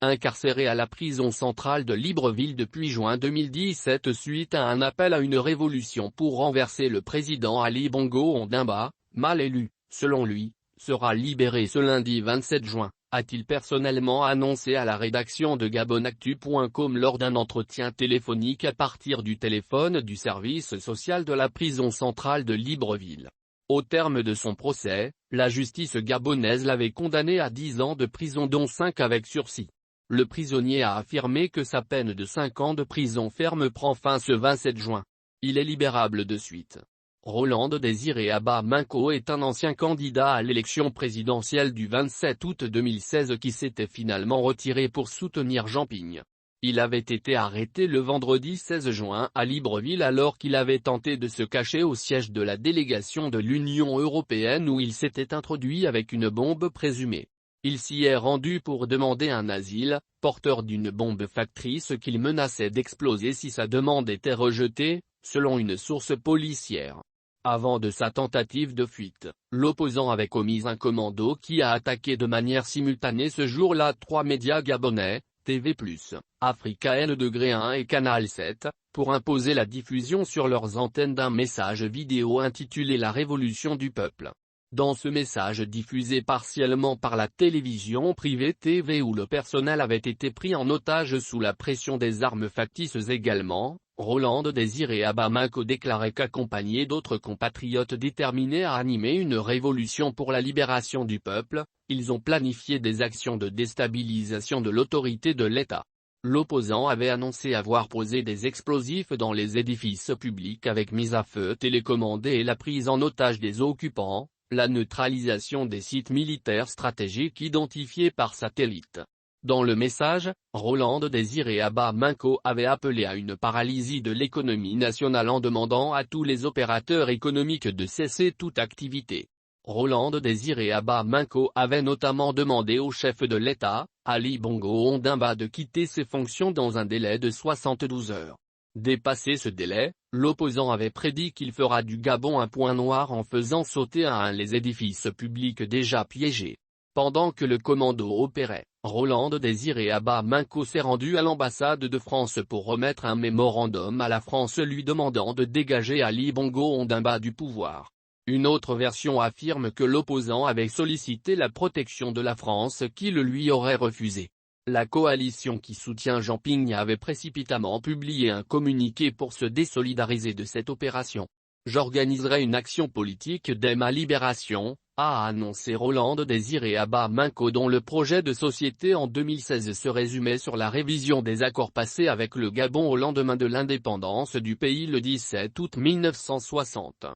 incarcéré à la prison centrale de Libreville depuis juin 2017 suite à un appel à une révolution pour renverser le président Ali Bongo Ondimba, mal élu, selon lui, sera libéré ce lundi 27 juin, a-t-il personnellement annoncé à la rédaction de gabonactu.com lors d'un entretien téléphonique à partir du téléphone du service social de la prison centrale de Libreville. Au terme de son procès, la justice gabonaise l'avait condamné à 10 ans de prison dont 5 avec sursis. Le prisonnier a affirmé que sa peine de 5 ans de prison ferme prend fin ce 27 juin. Il est libérable de suite. Roland Désiré Abba Minko est un ancien candidat à l'élection présidentielle du 27 août 2016 qui s'était finalement retiré pour soutenir Jean Ping. Il avait été arrêté le vendredi 16 juin à Libreville alors qu'il avait tenté de se cacher au siège de la délégation de l'Union européenne où il s'était introduit avec une bombe présumée. Il s'y est rendu pour demander un asile, porteur d'une bombe factrice qu'il menaçait d'exploser si sa demande était rejetée, selon une source policière. Avant de sa tentative de fuite, l'opposant avait commis un commando qui a attaqué de manière simultanée ce jour-là 3 médias gabonais, TV+, Africa N-1 et Canal 7, pour imposer la diffusion sur leurs antennes d'un message vidéo intitulé La Révolution du peuple. Dans ce message diffusé partiellement par la télévision privée TV où le personnel avait été pris en otage sous la pression des armes factices également, Roland Désiré Abba Minko déclarait qu'accompagné d'autres compatriotes déterminés à animer une révolution pour la libération du peuple, ils ont planifié des actions de déstabilisation de l'autorité de l'État. L'opposant avait annoncé avoir posé des explosifs dans les édifices publics avec mise à feu télécommandée et la prise en otage des occupants, la neutralisation des sites militaires stratégiques identifiés par satellite. Dans le message, Roland Désiré Abba Minko avait appelé à une paralysie de l'économie nationale en demandant à tous les opérateurs économiques de cesser toute activité. Roland Désiré Abba Minko avait notamment demandé au chef de l'État, Ali Bongo Ondimba de quitter ses fonctions dans un délai de 72 heures. Dépassé ce délai, l'opposant avait prédit qu'il fera du Gabon un point noir en faisant sauter à un les édifices publics déjà piégés. Pendant que le commando opérait, Roland Désiré Abba Minko s'est rendu à l'ambassade de France pour remettre un mémorandum à la France lui demandant de dégager Ali Bongo Ondimba du pouvoir. Une autre version affirme que l'opposant avait sollicité la protection de la France qui le lui aurait refusé. La coalition qui soutient Jean Ping avait précipitamment publié un communiqué pour se désolidariser de cette opération. J'organiserai une action politique dès ma libération, a annoncé Roland Désiré Abba Minko dont le projet de société en 2016 se résumait sur la révision des accords passés avec le Gabon au lendemain de l'indépendance du pays le 17 août 1960.